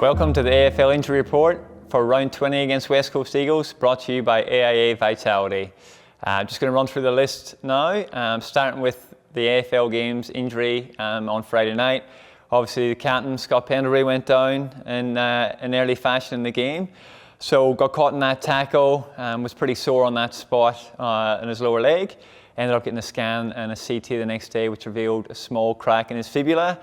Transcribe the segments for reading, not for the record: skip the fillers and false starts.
Welcome to the AFL Injury Report for round 20 against West Coast Eagles, brought to you by AIA Vitality. I'm just going to run through the list now, starting with the AFL games injury on Friday night. Obviously the captain, Scott Pendlebury, went down in early fashion in the game. So got caught in that tackle, was pretty sore on that spot in his lower leg. Ended up getting a scan and a CT the next day, which revealed a small crack in his fibula,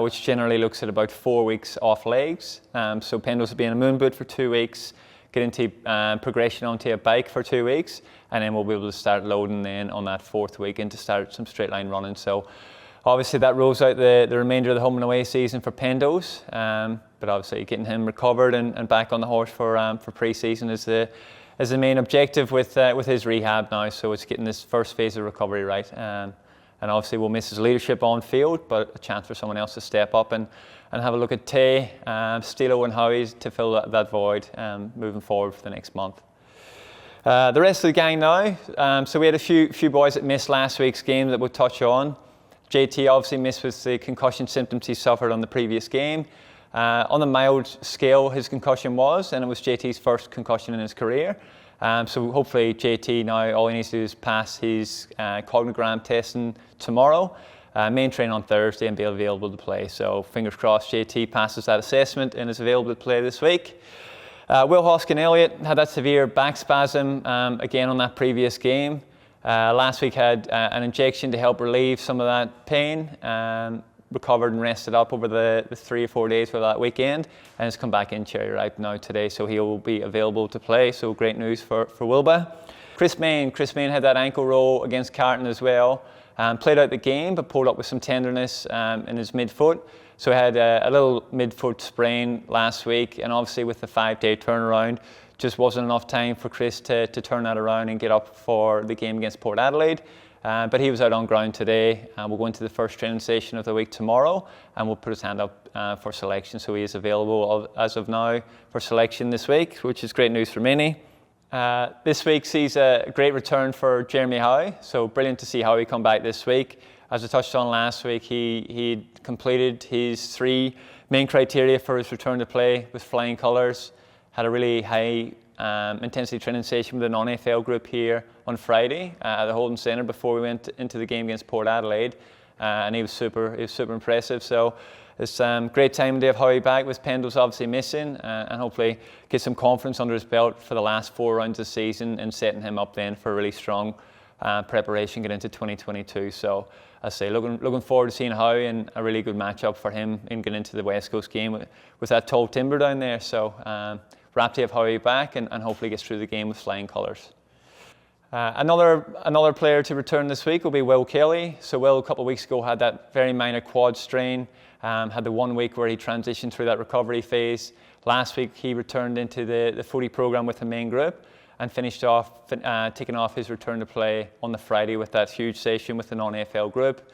which generally looks at about 4 weeks off legs. So Pendles will be in a moon boot for 2 weeks, get into progression onto a bike for 2 weeks, and then we'll be able to start loading then on that 4th week and to start some straight line running. So obviously that rules out the remainder of the home and away season for Pendles, but obviously getting him recovered and back on the horse for pre-season is the main objective with his rehab now. So it's getting this first phase of recovery right. And obviously we'll miss his leadership on field, but a chance for someone else to step up and have a look at Tay, Stilo and Howe to fill that void moving forward for the next month. The rest of the gang now, so we had a few boys that missed last week's game that we'll touch on. JT obviously missed with the concussion symptoms he suffered on the previous game. On the mild scale his concussion was, and it was JT's first concussion in his career. So hopefully JT now, all he needs to do is pass his cognogram testing tomorrow, main train on Thursday and be available to play. So fingers crossed JT passes that assessment and is available to play this week. Will Hoskin-Elliott had that severe back spasm again on that previous game. Last week had an injection to help relieve some of that pain. Recovered and rested up over the 3 or 4 days for that weekend, and has come back in cherry ripe now today, so he'll be available to play. So great news for Wilbur. Chris Mayne had that ankle roll against Carton as well. Played out the game, but pulled up with some tenderness in his midfoot. So he had a little midfoot sprain last week, and obviously with the 5-day turnaround, just wasn't enough time for Chris to turn that around and get up for the game against Port Adelaide. But he was out on ground today. We'll go into the first training session of the week tomorrow, and we'll put his hand up for selection. So he is available as of now for selection this week, which is great news for Mayne. This week sees a great return for Jeremy Howe. So brilliant to see Howe come back this week. As I touched on last week, he completed his 3 main criteria for his return to play with flying colours. Had a really high intensity training session with the non-AFL group here on Friday at the Holden Centre before we went into the game against Port Adelaide, and he was super impressive. So it's great time to have Howie back with Pendles obviously missing, and hopefully get some confidence under his belt for the last 4 rounds of the season and setting him up then for a really strong preparation get into 2022. So I say looking forward to seeing Howie, and a really good matchup for him in getting into the West Coast game with that tall timber down there. So wrapped to have Howie back and hopefully gets through the game with flying colours. Another player to return this week will be Will Kelly. So Will, a couple of weeks ago, had that very minor quad strain, had the 1 week where he transitioned through that recovery phase. Last week he returned into the footy program with the main group and finished off, taking off his return to play on the Friday with that huge session with the non-AFL group,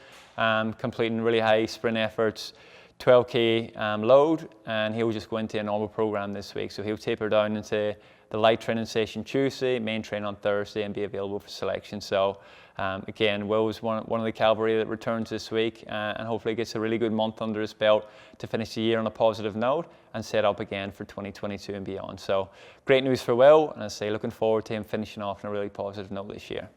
completing really high sprint efforts, 12k load, and he'll just go into a normal program this week. So he'll taper down into the light training session Tuesday, main train on Thursday, and be available for selection. So again, Will was one of the cavalry that returns this week, and hopefully gets a really good month under his belt to finish the year on a positive note and set up again for 2022 and beyond. So great news for Will, and I say looking forward to him finishing off on a really positive note this year.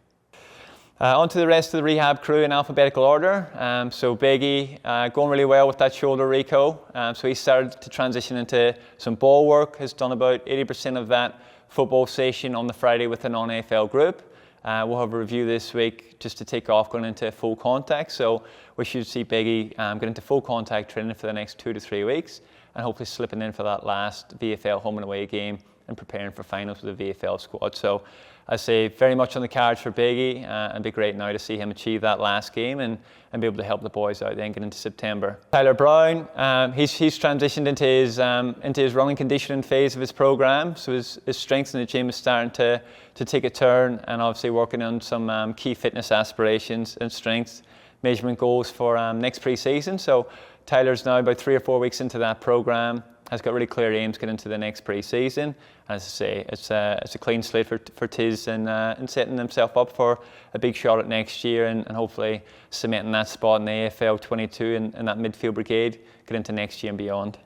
On to the rest of the rehab crew in alphabetical order. So Beggy going really well with that shoulder reco. So he started to transition into some ball work, has done about 80% of that football session on the Friday with the non-AFL group. We'll have a review this week just to take off going into full contact. So we should see Beggy get into full contact training for the next 2 to 3 weeks, and hopefully slipping in for that last VFL home and away game and preparing for finals with the VFL squad. So I say very much on the cards for Beggy, and be great now to see him achieve that last game and be able to help the boys out then get into September. Tyler Brown, he's transitioned into his running conditioning phase of his program. So his strength in the gym is starting to take a turn, and obviously working on some key fitness aspirations and strength measurement goals for next pre-season. So Tyler's now about 3 or 4 weeks into that program, has got really clear aims to get into the next pre-season. As I say, it's a clean slate for Tiz and setting himself up for a big shot at next year and hopefully cementing that spot in the AFL 22 and that midfield brigade, get into next year and beyond.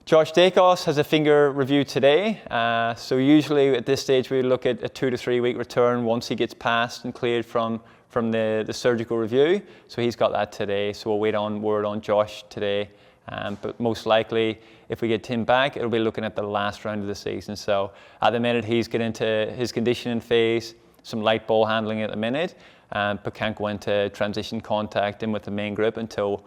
Josh Dakos has a finger review today. So usually at this stage we look at a 2 to 3 week return once he gets passed and cleared from the surgical review. So he's got that today. So we'll wait on word on Josh today. But most likely, if we get him back, it'll be looking at the last round of the season. So at the minute, he's getting into his conditioning phase, some light ball handling at the minute, but can't go into transition contact in with the main group until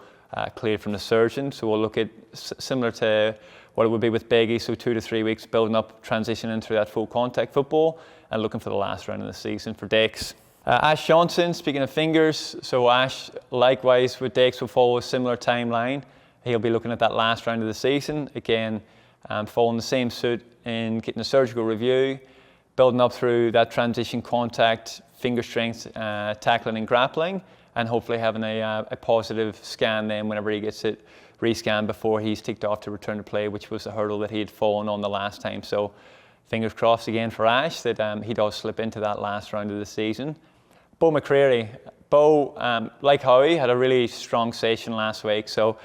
cleared from the surgeon. So we'll look at similar to what it would be with Beggy, so 2 to 3 weeks building up, transitioning through that full contact football and looking for the last round of the season for Dakes. Ash Johnson, speaking of fingers, so Ash likewise with Dakes will follow a similar timeline. He'll be looking at that last round of the season, again following the same suit in getting a surgical review, building up through that transition contact, finger strength, tackling and grappling, and hopefully having a positive scan then whenever he gets it rescanned before he's ticked off to return to play, which was the hurdle that he had fallen on the last time. So fingers crossed again for Ash that he does slip into that last round of the season. Beau Mccreary. Beau, like Howe, had a really strong session last week. So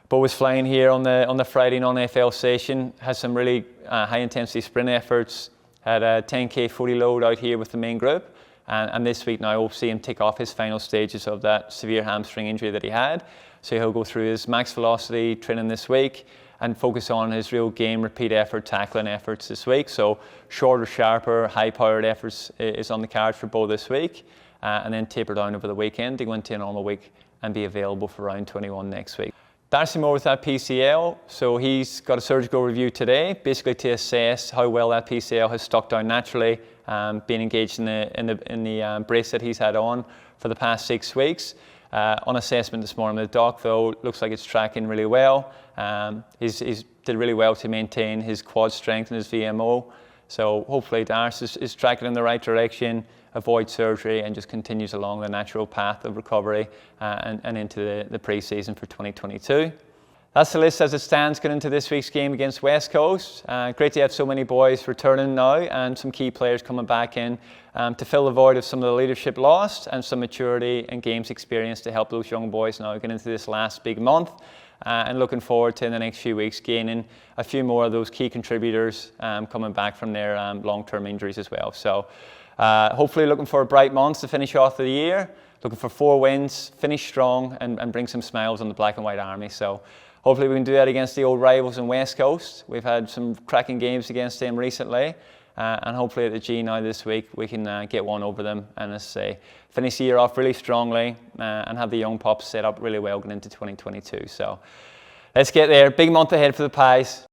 Beau was flying here on the Friday non-AFL session, has some really high intensity sprint efforts, had a 10k footy load out here with the main group, and this week now we'll see him tick off his final stages of that severe hamstring injury that he had. So he'll go through his max velocity training this week and focus on his real game repeat effort tackling efforts this week. So shorter, sharper, high powered efforts is on the cards for Beau this week, and then taper down over the weekend to go into a normal week and be available for round 21 next week. Darcy Moore with that PCL, so he's got a surgical review today, basically to assess how well that PCL has stuck down naturally, being engaged in the brace that he's had on for the past 6 weeks. On assessment this morning with the doc, though, looks like it's tracking really well. He's did really well to maintain his quad strength and his VMO. So hopefully Darcy is tracking in the right direction, avoid surgery and just continues along the natural path of recovery and into the pre-season for 2022. That's the list as it stands going into this week's game against West Coast. Great to have so many boys returning now and some key players coming back in to fill the void of some of the leadership lost and some maturity and games experience to help those young boys now get into this last big month. And looking forward to in the next few weeks gaining a few more of those key contributors coming back from their long-term injuries as well. So hopefully looking for a bright month to finish off the year, looking for 4 wins, finish strong and bring some smiles on the Black and White Army. So hopefully we can do that against the old rivals in West Coast. We've had some cracking games against them recently, and hopefully at the G now this week we can get one over them and, as I say, finish the year off really strongly and have the young pups set up really well going into 2022. So let's get there. Big month ahead for the Pies.